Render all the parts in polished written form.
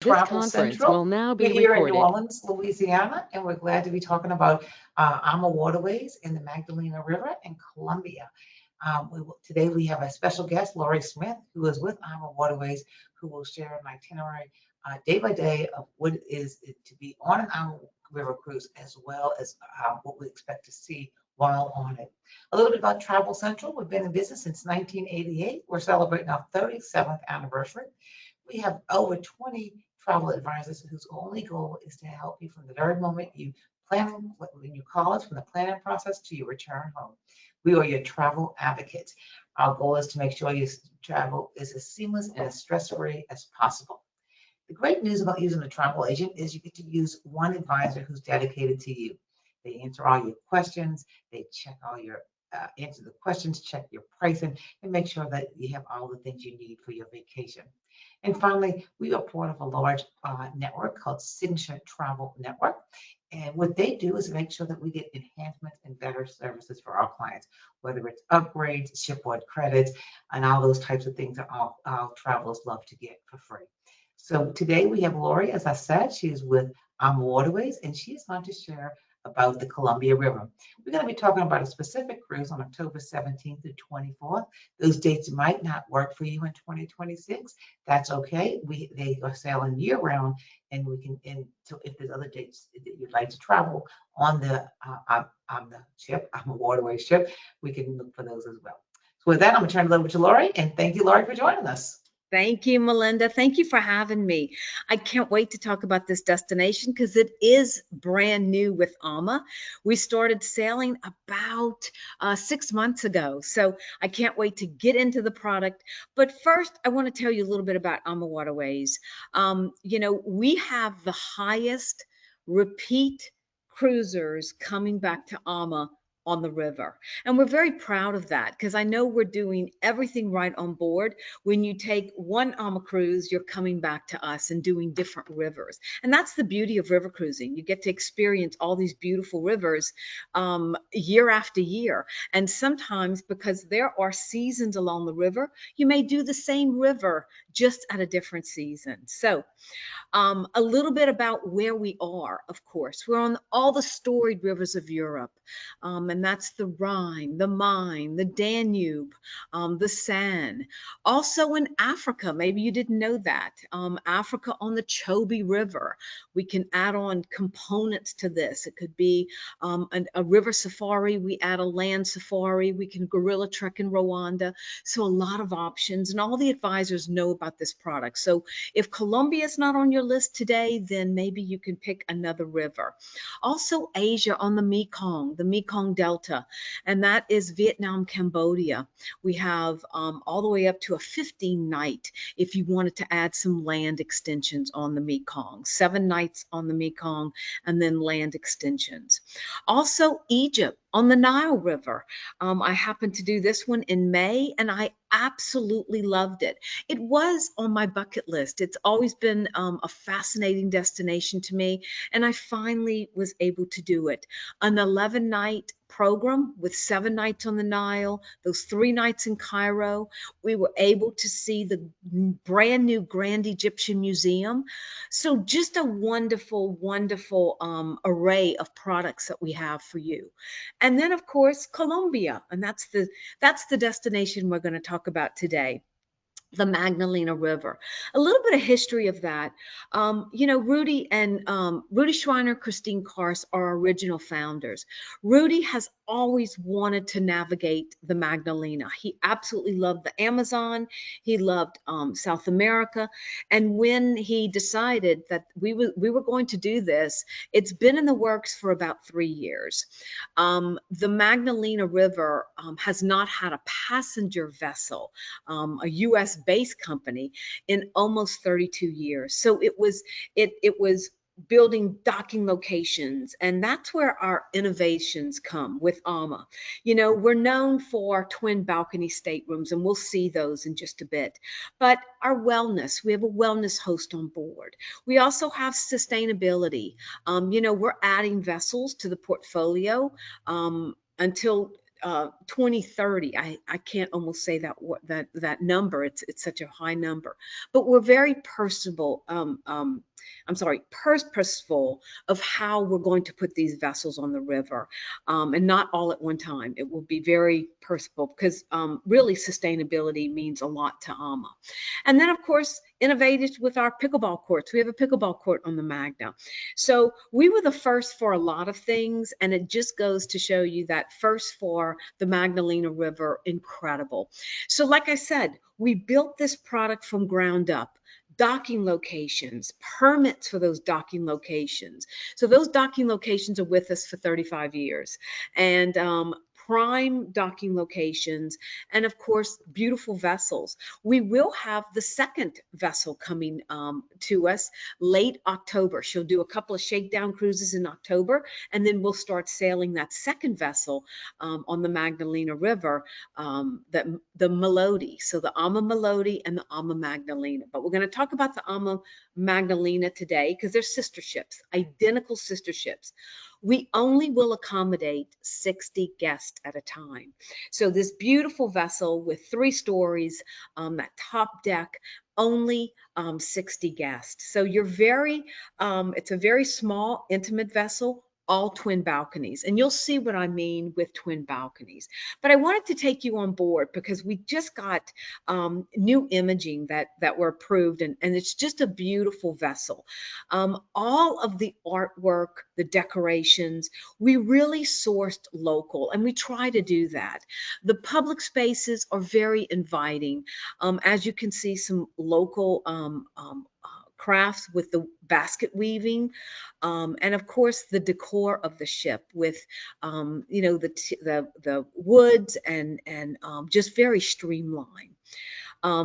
This Travel conference will Central. now We're be here in New recorded. Orleans, Louisiana, and we're glad to be talking about AMA waterways in the Magdalena River in Colombia. Today we have a special guest, Lori Smith, who is with AMA Waterways, who will share an itinerary day by day of what it is to be on an AMA river cruise, as well as what we expect to see while on it. A little bit about Travel Central. We've been in business since 1988. We're celebrating our 37th anniversary. We have over 20 travel advisors whose only goal is to help you from the very moment you plan, when you call us, from the planning process to your return home. We are your travel advocates. Our goal is to make sure your travel is as seamless and as stress-free as possible. The great news about using a travel agent is you get to use one advisor who's dedicated to you. They answer all your questions, they check all your answer the questions, check your pricing, and make sure that you have all the things you need for your vacation. And finally, we are part of a large network called Signature Travel Network. And what they do is make sure that we get enhancements and better services for our clients, whether it's upgrades, shipboard credits, and all those types of things that all travelers love to get for free. So today we have Lori, as I said, she's with Waterways, and she's going to share about the Columbia River. We're going to be talking about a specific cruise on October 17th to 24th. Those dates might not work for you in 2026. That's okay. They are sailing year round, and so if there's other dates that you'd like to travel on the ship, on the waterway ship, we can look for those as well. So with that, I'm going to turn it over to Lori, and thank you, Lori, for joining us. Thank you, Melinda. Thank you for having me. I can't wait to talk about this destination because it is brand new with AMA. We started sailing about 6 months ago. So I can't wait to get into the product. But first, I want to tell you a little bit about AMA Waterways. We have the highest repeat cruisers coming back to AMA on the river. And we're very proud of that because I know we're doing everything right on board. When you take one AMA cruise, you're coming back to us and doing different rivers. And that's the beauty of river cruising. You get to experience all these beautiful rivers year after year. And sometimes, because there are seasons along the river, you may do the same river just at a different season. So a little bit about where we are, of course. We're on all the storied rivers of Europe, and that's the Rhine, the Main, the Danube, the Seine. Also in Africa, maybe you didn't know that. Africa on the Chobe River. We can add on components to this. It could be a river safari. We add a land safari. We can gorilla trek in Rwanda. So a lot of options, and all the advisors know about this product. So if Colombia is not on your list today, then maybe you can pick another river. Also Asia on the Mekong Delta, and that is Vietnam, Cambodia. We have all the way up to a 15-night if you wanted to add some land extensions on the Mekong, 7 nights on the Mekong, and then land extensions. Also Egypt on the Nile River. I happened to do this one in May, and I absolutely loved it. It was on my bucket list. It's always been a fascinating destination to me, and I finally was able to do it. An 11-night program with 7 nights on the Nile, those 3 nights in Cairo. We were able to see the brand new Grand Egyptian Museum. So just a wonderful, wonderful array of products that we have for you. And then, of course, Colombia, and that's the destination we're going to talk about today. The Magdalena River. A little bit of history of that. Rudy Schreiner, Christine Kars are original founders. Rudy has always wanted to navigate the Magdalena. He absolutely loved the Amazon. He loved South America. And when he decided that we were going to do this, it's been in the works for about 3 years. The Magdalena River has not had a passenger vessel, a U.S. based company, in almost 32 years. So it was building docking locations, and that's where our innovations come with AMA. We're known for twin balcony staterooms, and we'll see those in just a bit. But our wellness, we have a wellness host on board. We also have sustainability. We're adding vessels to the portfolio until 2030. I can't almost say that number. It's such a high number, but we're very personable. I'm sorry, purposeful of how we're going to put these vessels on the river, and not all at one time. It will be very purposeful because really sustainability means a lot to AMA. And then, of course, innovated with our pickleball courts. We have a pickleball court on the Magna. So we were the first for a lot of things, and it just goes to show you that first for the Magdalena River, incredible. So like I said, we built this product from ground up. Docking locations, permits for those docking locations. So those docking locations are with us for 35 years. And prime docking locations, and of course, beautiful vessels. We will have the second vessel coming to us late October. She'll do a couple of shakedown cruises in October, and then we'll start sailing that second vessel on the Magdalena River, the Melody. So the AmaMelody and the AmaMagdalena. But we're going to talk about the AmaMagdalena today because they're sister ships, identical sister ships. We only will accommodate 60 guests at a time. So this beautiful vessel with 3 stories, that top deck, only 60 guests. So you're it's a very small, intimate vessel, all twin balconies. And you'll see what I mean with twin balconies. But I wanted to take you on board because we just got new imaging that were approved, and it's just a beautiful vessel. All of the artwork, the decorations, we really sourced local, and we try to do that. The public spaces are very inviting. As you can see, some local crafts with the basket weaving, and of course the decor of the ship with the woods and just very streamlined.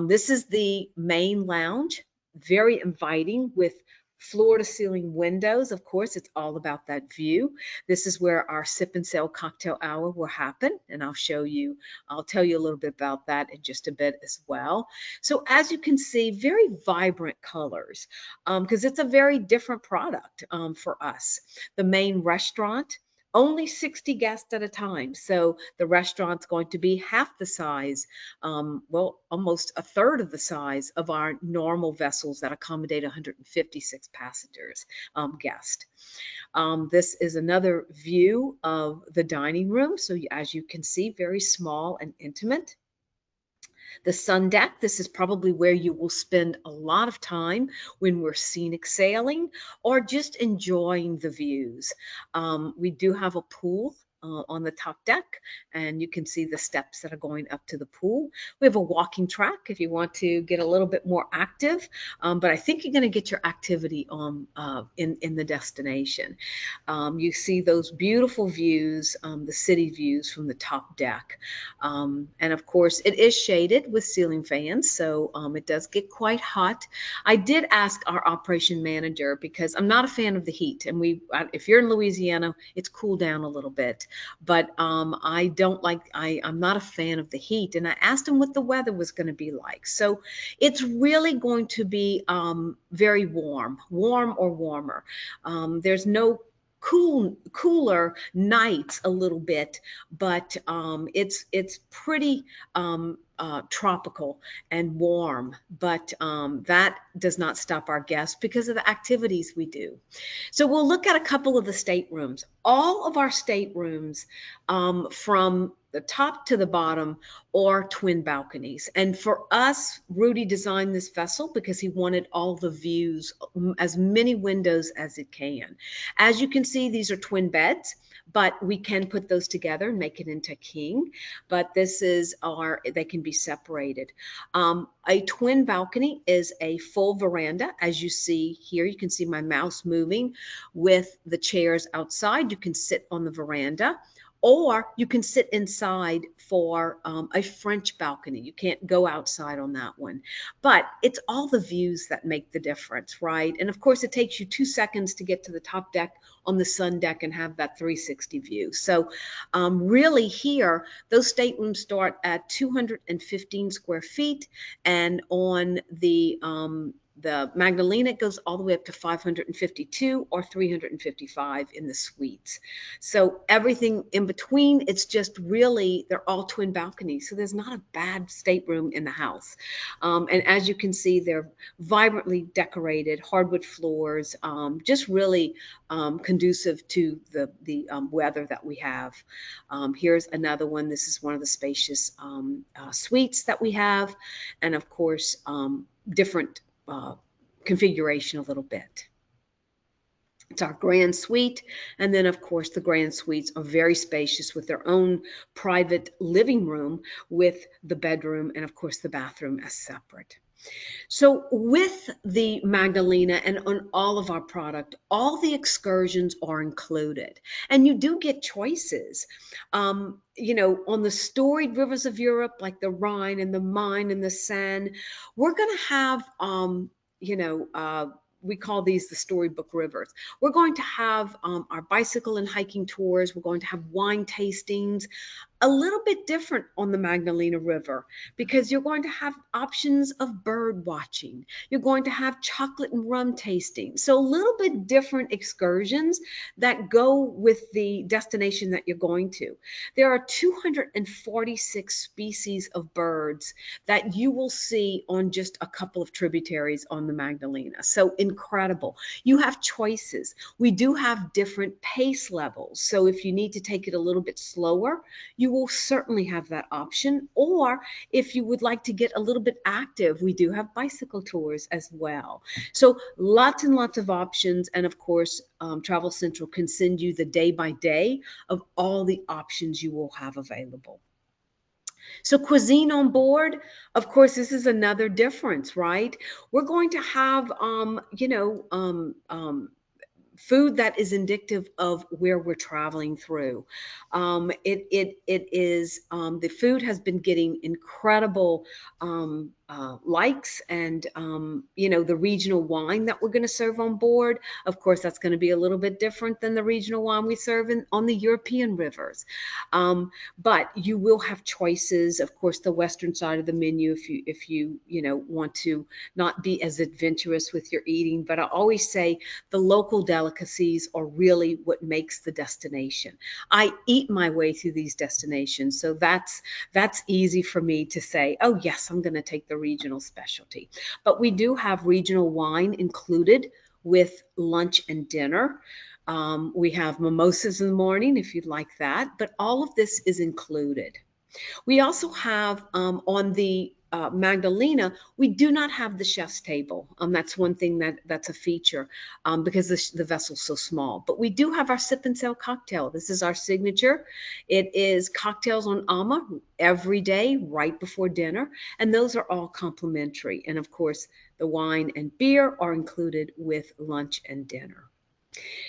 This is the main lounge, very inviting with floor to ceiling windows. Of course, it's all about that view. This is where our sip and sail cocktail hour will happen. And I'll tell you a little bit about that in just a bit as well. So as you can see, very vibrant colors, because it's a very different product for us. The main restaurant, only 60 guests at a time. So the restaurant's going to be half the size, well, almost a third of the size of our normal vessels that accommodate 156 passengers, guests. This is another view of the dining room. So as you can see, very small and intimate. The sun deck, this is probably where you will spend a lot of time when we're scenic sailing or just enjoying the views. We do have a pool on the top deck, and you can see the steps that are going up to the pool. We have a walking track if you want to get a little bit more active, but I think you're going to get your activity on in the destination. You see those beautiful views, the city views from the top deck, and of course it is shaded with ceiling fans, so it does get quite hot. I did ask our operation manager because I'm not a fan of the heat, and if you're in Louisiana, it's cooled down a little bit. But I'm not a fan of the heat. And I asked him what the weather was going to be like. So it's really going to be very warm or warmer. There's no cooler nights a little bit, but it's pretty tropical and warm, but that does not stop our guests because of the activities we do. So we'll look at a couple of the staterooms. All of our staterooms, from the top to the bottom, are twin balconies. And for us, Rudy designed this vessel because he wanted all the views, as many windows as it can. As you can see, these are twin beds, but we can put those together and make it into king. But they can be separated. A twin balcony is a full veranda. As you see here, you can see my mouse moving with the chairs outside. You can sit on the veranda, or you can sit inside for a French balcony. You can't go outside on that one. But it's all the views that make the difference, right? And of course, it takes you 2 seconds to get to the top deck on the sun deck and have that 360 view. So really here, those staterooms start at 215 square feet. And on the the Magdalena goes all the way up to 552 or 355 in the suites. So everything in between, it's just really, they're all twin balconies. So there's not a bad stateroom in the house. And as you can see, they're vibrantly decorated, hardwood floors, just really conducive to the weather that we have. Here's another one. This is one of the spacious suites that we have. And of course, different configuration a little bit. It's our grand suite. And then, of course, the grand suites are very spacious with their own private living room with the bedroom and, of course, the bathroom as separate. So with the Magdalena and on all of our product, all the excursions are included. And you do get choices. You know, on the storied rivers of Europe, like the Rhine and the Main and the Seine, we're going to have, you know, we call these the storybook rivers. We're going to have our bicycle and hiking tours. We're going to have wine tastings, a little bit different on the Magdalena River because you're going to have options of bird watching. You're going to have chocolate and rum tasting. So a little bit different excursions that go with the destination that you're going to. There are 246 species of birds that you will see on just a couple of tributaries on the Magdalena. So incredible. You have choices. We do have different pace levels. So if you need to take it a little bit slower, you will certainly have that option. Or if you would like to get a little bit active, we do have bicycle tours as well. So lots and lots of options. And of course, Travel Central can send you the day by day of all the options you will have available. So cuisine on board, of course, this is another difference, right? We're going to have, you know, food that is indicative of where we're traveling through. It is, the food has been getting incredible likes and, you know, the regional wine that we're going to serve on board. Of course, that's going to be a little bit different than the regional wine we serve on the European rivers. But you will have choices. Of course, the Western side of the menu, if you know, want to not be as adventurous with your eating. But I always say the local delicacies are really what makes the destination. I eat my way through these destinations. So that's easy for me to say, oh yes, I'm going to take the regional specialty. But we do have regional wine included with lunch and dinner. We have mimosas in the morning if you'd like that, but all of this is included. We also have on the Magdalena, we do not have the chef's table. That's one thing that's a feature because the vessel's so small. But we do have our sip and sail cocktail. This is our signature. It is cocktails on Ama every day right before dinner. And those are all complimentary. And of course, the wine and beer are included with lunch and dinner.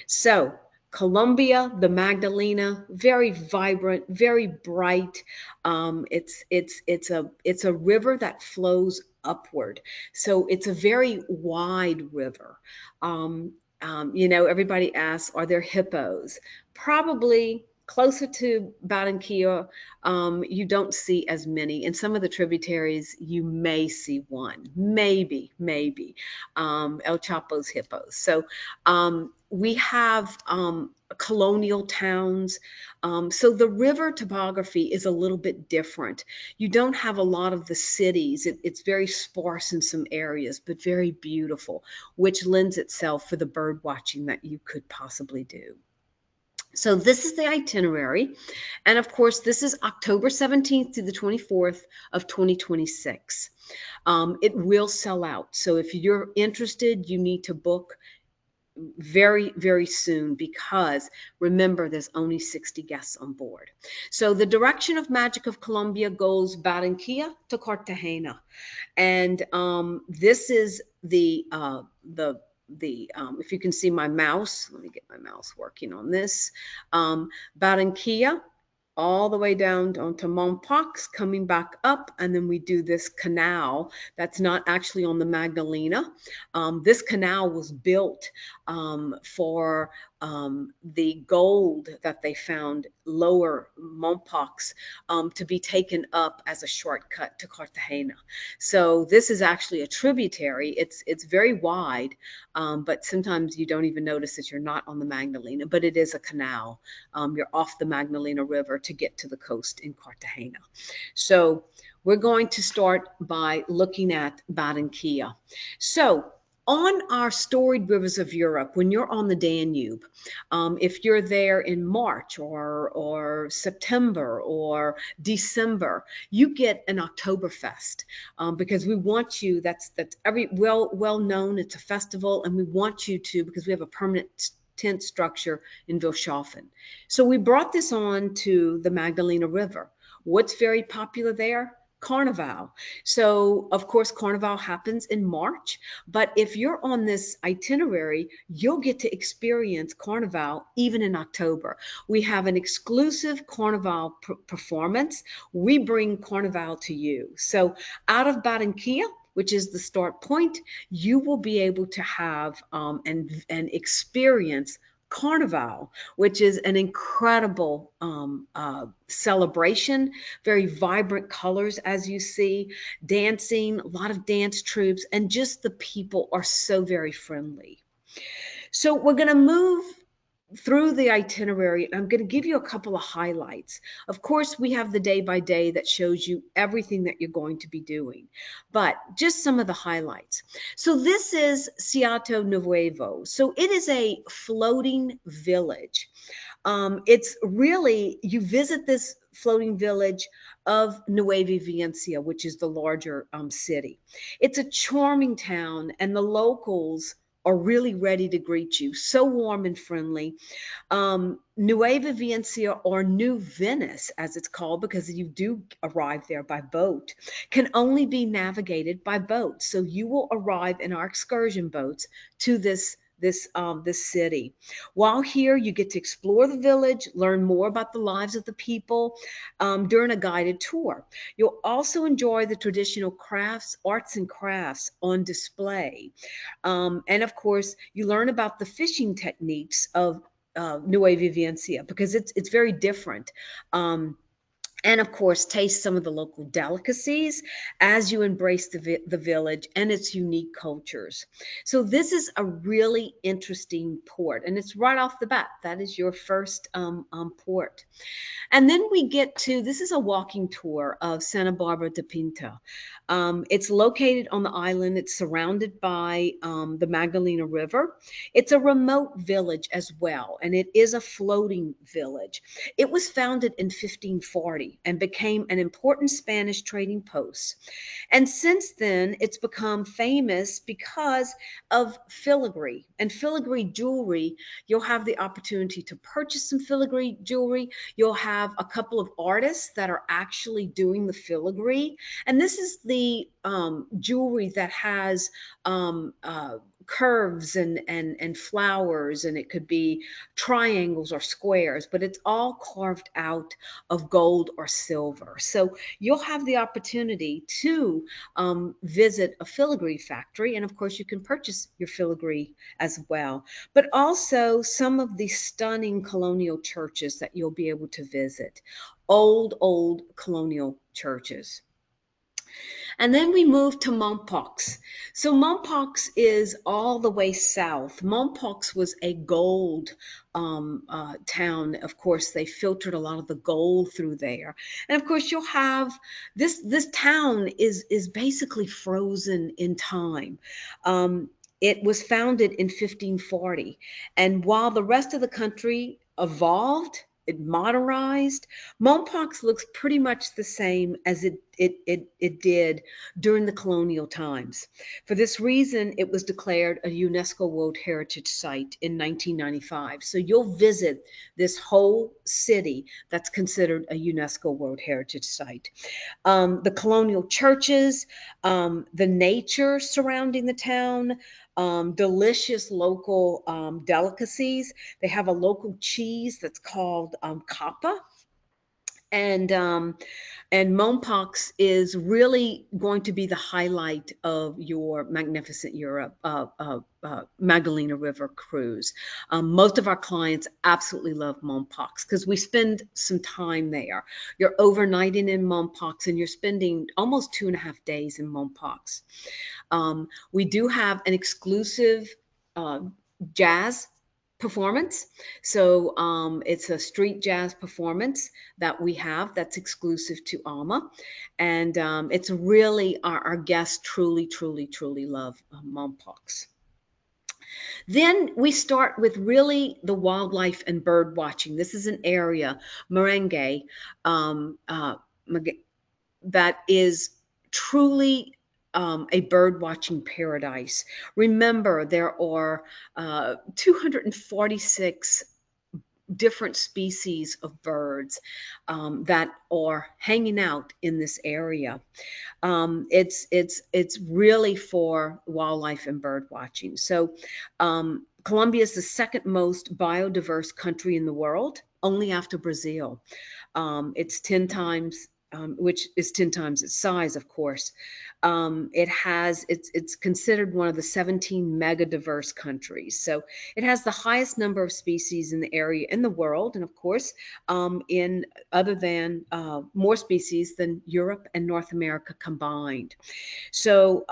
So Colombia, the Magdalena, very vibrant, very bright. It's a river that flows upward, so it's a very wide river. You know, everybody asks, are there hippos? Probably closer to Barranquilla, you don't see as many. In some of the tributaries, you may see one, maybe El Chapo's hippos. So we have colonial towns. So the river topography is a little bit different. You don't have a lot of the cities. It's very sparse in some areas, but very beautiful, which lends itself for the bird watching that you could possibly do. So this is the itinerary. And of course, this is October 17th to the 24th of 2026. It will sell out. So if you're interested, you need to book very, very soon because remember, there's only 60 guests on board. So the direction of Magic of Colombia goes Barranquilla to Cartagena. And this is the if you can see my mouse, let me get my mouse working on this. Barranquilla, all the way down onto Mompox, coming back up, and then we do this canal that's not actually on the Magdalena. This canal was built for the gold that they found lower Mompox to be taken up as a shortcut to Cartagena. So this is actually a tributary. It's very wide, but sometimes you don't even notice that you're not on the Magdalena, but it is a canal. You're off the Magdalena River to get to the coast in Cartagena. So we're going to start by looking at Barranquilla. So on our storied rivers of Europe, when you're on the Danube, if you're there in March or September or December, you get an Oktoberfest because we want you. That's every well known. It's a festival, and we want you to, because we have a permanent tent structure in Wilshofen. So we brought this on to the Magdalena River. What's very popular there? Carnival. So, of course, Carnival happens in March, but if you're on this itinerary, you'll get to experience Carnival even in October. We have an exclusive Carnival performance. We bring Carnival to you. So, out of Barranquilla, which is the start point, you will be able to have and experience Carnival, which is an incredible celebration, very vibrant colors, as you see, dancing, a lot of dance troops, and just the people are so very friendly. So we're going to move through the itinerary. I'm going to give you a couple of highlights. Of course, we have the day by day that shows you everything that you're going to be doing, but just some of the highlights. So this is Ciudad Nuevo. So it is a floating village. It's really, you visit this floating village of Nueva Venecia, which is the larger city. It's a charming town, and the locals are really ready to greet you. So warm and friendly. Nueva Venecia, or New Venice, as it's called, because you do arrive there by boat, can only be navigated by boat. So you will arrive in our excursion boats to this city. While here, you get to explore the village, learn more about the lives of the people during a guided tour. You'll also enjoy the traditional crafts, arts and crafts on display. And of course, you learn about the fishing techniques of Nueva Venecia, because it's very different. And of course, taste some of the local delicacies as you embrace the village and its unique cultures. So this is a really interesting port, and it's right off the bat. That is your first port. And then we get to, this is a walking tour of Santa Barbara de Pinta. It's located on the island. It's surrounded by the Magdalena River. It's a remote village as well, and it is a floating village. It was founded in 1540 and became an important Spanish trading post. And since then, it's become famous because of filigree and filigree jewelry. You'll have the opportunity to purchase some filigree jewelry. You'll have a couple of artists that are actually doing the filigree. And this is the jewelry that has curves and flowers, and it could be triangles or squares, but it's all carved out of gold or silver. So you'll have the opportunity to visit a filigree factory, and of course you can purchase your filigree as well, but also some of the stunning colonial churches that you'll be able to visit. Old colonial churches. And then we move to Mompox. So Mompox is all the way south. Mompox was a gold town. Of course, they filtered a lot of the gold through there. And of course, you'll have this town is basically frozen in time. It was founded in 1540. And while the rest of the country evolved, it modernized, Mompox looks pretty much the same as it did during the colonial times. For this reason, it was declared a UNESCO World Heritage Site in 1995. So you'll visit this whole city that's considered a UNESCO World Heritage Site. The colonial churches, the nature surrounding the town, delicious local delicacies. They have a local cheese that's called capa. And Mompox is really going to be the highlight of your magnificent Europe Magdalena River cruise. Most of our clients absolutely love Mompox because we spend some time there. You're overnighting in Mompox and you're spending almost 2.5 days in Mompox. We do have an exclusive uh, jazz performance. So it's a street jazz performance that we have that's exclusive to Alma. And it's really, our guests truly, truly, truly love Mompox. Then we start with really the wildlife and bird watching. This is an area, Magangue, um, uh, that is truly a bird watching paradise. Remember, there are 246 different species of birds that are hanging out in this area. It's really for wildlife and bird watching. So Colombia is the second most biodiverse country in the world, only after Brazil. It's 10 times, which is 10 times its size, of course. It's considered one of the 17 mega diverse countries. So it has the highest number of species in the area in the world, and of course, in other than more species than Europe and North America combined. So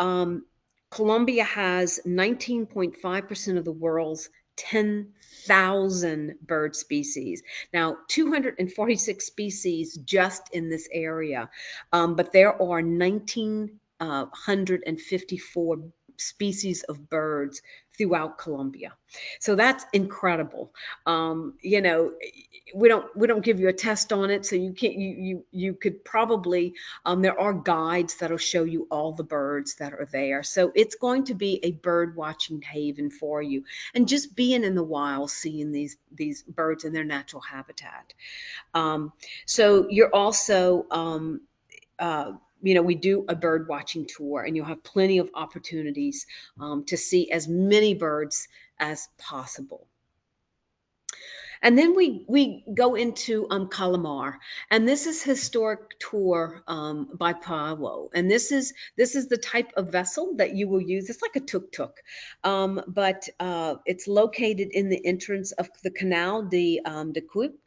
Colombia has 19.5% of the world's 10,000 bird species. Now, 246 species just in this area, but there are 1,954 species of birds throughout Colombia. So that's incredible. You know, we don't give you a test on it, so you can't you could probably there are guides that'll show you all the birds that are there. So it's going to be a bird watching haven for you, and just being in the wild, seeing these birds in their natural habitat. So you're also we do a bird watching tour, and you'll have plenty of opportunities to see as many birds as possible. And then we go into Calamar, and this is historic tour by Pavo, and this is the type of vessel that you will use. It's like a tuk-tuk, but it's located in the entrance of the Canal de Cuip,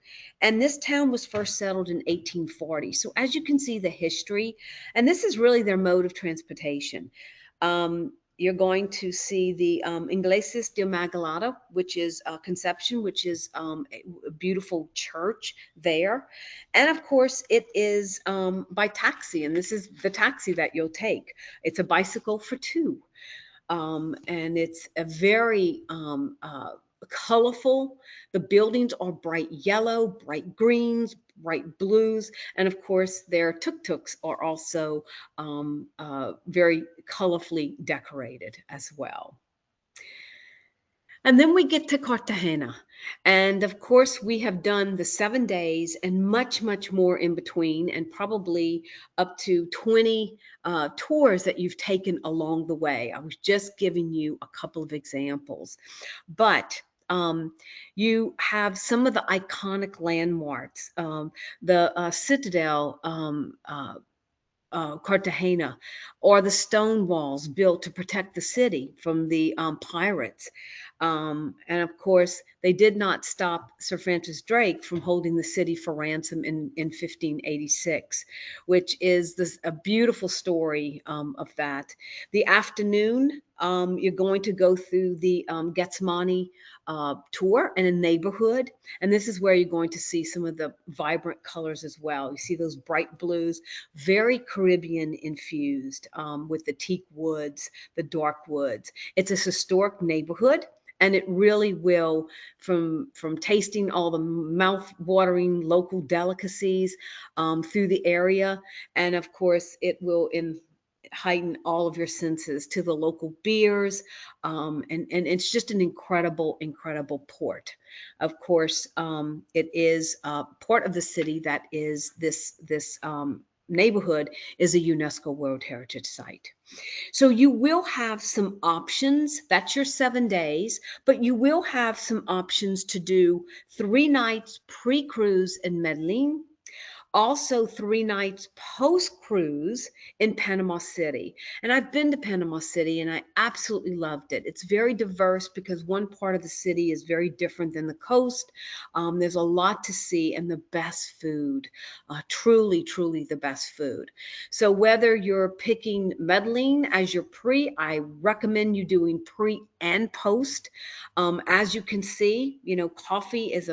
and this town was first settled in 1840. So as you can see, the history, and this is really their mode of transportation. You're going to see the Iglesias de Magdalena, which is Conception, which is a beautiful church there. And of course, it is by taxi, and this is the taxi that you'll take. It's a bicycle for two. And it's a very colorful. The buildings are bright yellow, bright greens, bright blues, and of course their tuk-tuks are also very colorfully decorated as well. And then we get to Cartagena. And of course, we have done the 7 days and much, much more in between, and probably up to 20 tours that you've taken along the way. I was just giving you a couple of examples. But you have some of the iconic landmarks, the Citadel, Cartagena, or the stone walls built to protect the city from the pirates. And of course, they did not stop Sir Francis Drake from holding the city for ransom in 1586, which is a beautiful story of that. The afternoon, you're going to go through the Getsemani tour in a neighborhood. And this is where you're going to see some of the vibrant colors as well. You see those bright blues, very Caribbean infused with the teak woods, the dark woods. It's a historic neighborhood. And it really will, from tasting all the mouth-watering local delicacies through the area, and of course, it will heighten all of your senses to the local beers, and it's just an incredible, incredible port. Of course, it is part of the city that is this neighborhood is a UNESCO World Heritage Site. So you will have some options. That's your 7 days, but you will have some options to do 3 nights pre-cruise in Medellin, Also 3 nights post cruise in Panama City. And I've been to Panama City and I absolutely loved it. It's very diverse because one part of the city is very different than the coast. There's a lot to see and the best food, truly, truly the best food. So whether you're picking Medellin as your pre, I recommend you doing pre and post. As you can see, coffee is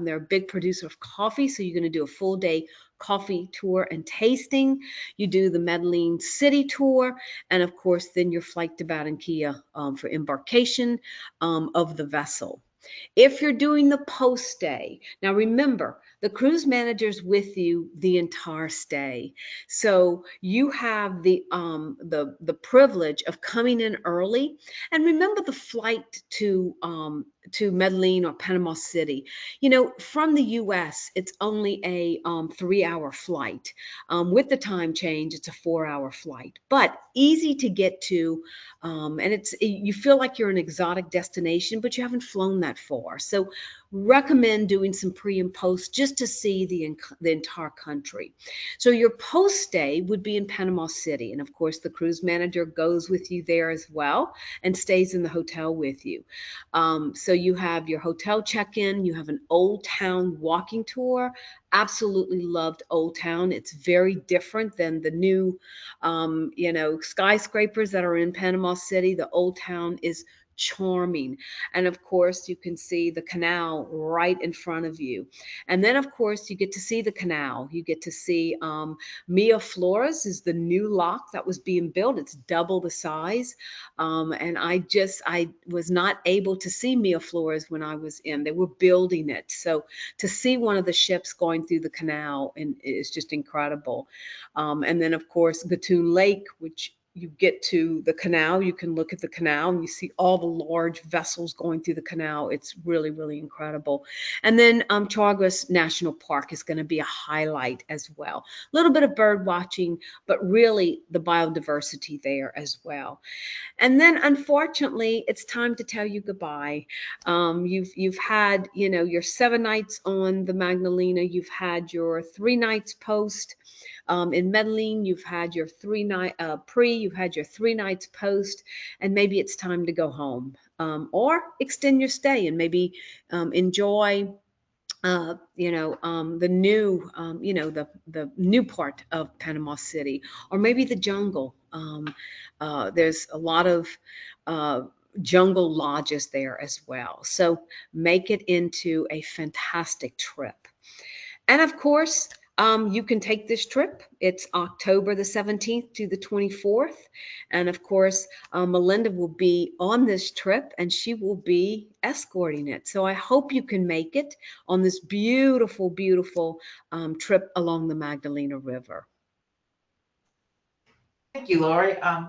they're a big producer of coffee, so you're going to do a full day coffee tour and tasting. You do the Medellin city tour, and of course, then your flight to Barranquilla for embarkation of the vessel. If you're doing the post stay, now remember, the cruise manager's with you the entire stay. So you have the privilege of coming in early. And remember the flight to Medellin or Panama City. From the US, it's only a 3-hour flight. With the time change, it's a 4-hour flight, but easy to get to. And you feel like you're an exotic destination, but you haven't flown that far. So recommend doing some pre and post just to see the entire country. So your post stay would be in Panama City. And of course, the cruise manager goes with you there as well and stays in the hotel with you. So you have your hotel check-in, you have an Old Town walking tour. Absolutely loved Old Town. It's very different than the new, skyscrapers that are in Panama City. The Old Town is charming. And of course, you can see the canal right in front of you. And then, of course, you get to see the canal. You get to see Mia Flores is the new lock that was being built. It's double the size. And I was not able to see Mia Flores when I was in. They were building it. So to see one of the ships going through the canal is just incredible. And then, of course, Gatun Lake, which you get to the canal, you can look at the canal and you see all the large vessels going through the canal. It's really, really incredible. And then Chagres National Park is going to be a highlight as well. A little bit of bird watching, but really the biodiversity there as well. And then unfortunately, it's time to tell you goodbye. You've had, your 7 nights on the Magdalena. You've had your 3 nights post. In Medellin, you've had your 3-night pre, you've had your 3 nights post, and maybe it's time to go home or extend your stay and maybe enjoy the new, the new part of Panama City, or maybe the jungle. There's a lot of jungle lodges there as well. So make it into a fantastic trip. And of course, you can take this trip. It's October the 17th to the 24th. And of course, Melinda will be on this trip and she will be escorting it. So I hope you can make it on this beautiful, beautiful trip along the Magdalena River. Thank you, Lori. I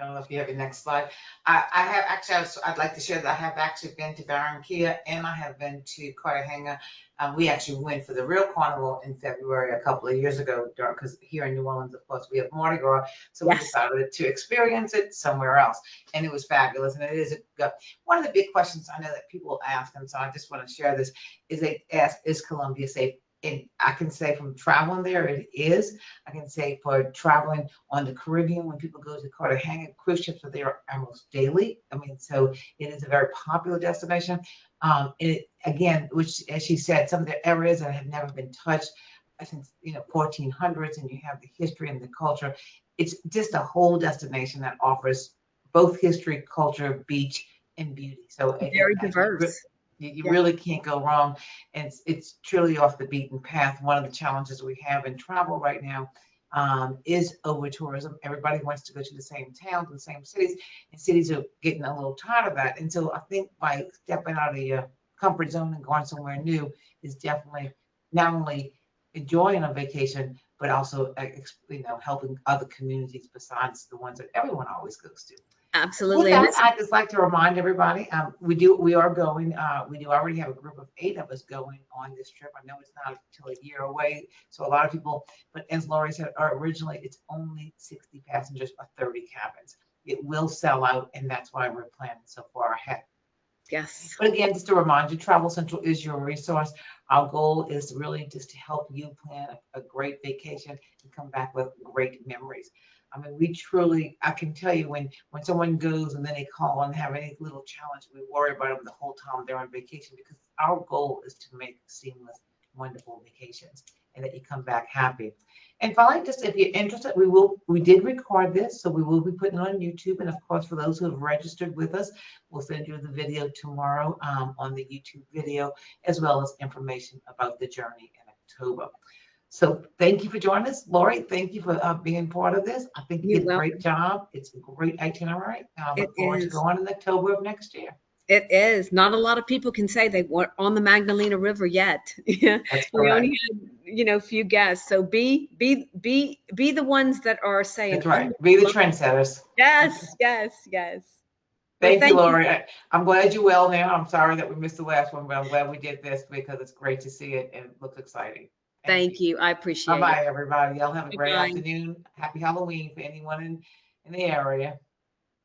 don't know if you have your next slide. I have actually, I'd like to share that I have actually been to Barranquilla and I have been to Cartagena. We actually went for the real carnival in February a couple of years ago, because here in New Orleans, of course, we have Mardi Gras. So we Yes. decided to experience it somewhere else. And it was fabulous. And it is one of the big questions I know that people ask. And so I just want to share this is they ask, is Colombia safe? And I can say from traveling there, it is. I can say for traveling on the Caribbean, when people go to Cartagena, cruise ships are there almost daily. I mean, so it is a very popular destination. Again, which, as she said, some of the areas that have never been touched since 1400s, and you have the history and the culture. It's just a whole destination that offers both history, culture, beach, and beauty. So Very diverse. You really can't go wrong. And it's truly off the beaten path. One of the challenges we have in travel right now is over tourism. Everybody wants to go to the same towns and the same cities, and cities are getting a little tired of that. And so I think by stepping out of your comfort zone and going somewhere new is definitely not only enjoying a vacation, but also helping other communities besides the ones that everyone always goes to. Absolutely. With that, I'd just like to remind everybody, we are going, we do already have a group of 8 of us going on this trip. I know it's not until a year away, so a lot of people, but as Lori said, originally it's only 60 passengers or 30 cabins. It will sell out, and that's why we're planning so far ahead. Yes. But again, just to remind you, Travel Central is your resource. Our goal is really just to help you plan a great vacation and come back with great memories. I mean, we truly, I can tell you when someone goes and then they call and have any little challenge, we worry about them the whole time they're on vacation, because our goal is to make seamless, wonderful vacations and that you come back happy. And finally, just if you're interested, we did record this, so we will be putting it on YouTube. And of course, for those who have registered with us, we'll send you the video tomorrow on the YouTube video, as well as information about the journey in October. So thank you for joining us. Lori, thank you for being part of this. I think you You're did a great welcome. job. It's a great itinerary. I It look forward to is. going in October of next year. It is. Not a lot of people can say they were on the Magdalena River yet. Yeah. That's We correct. only had, few guests. So be the ones that are saying, That's "Oh, right. Be the look." trendsetters. Yes, yes, yes. Well, Thank you, thank you. Lori. I'm glad you're well now. I'm sorry that we missed the last one, but I'm glad we did this because it's great to see it and it looks exciting. Thank Thank you. you. I appreciate it. Bye-bye, everybody. Y'all have a great Bye. afternoon. Happy Halloween for anyone in the area.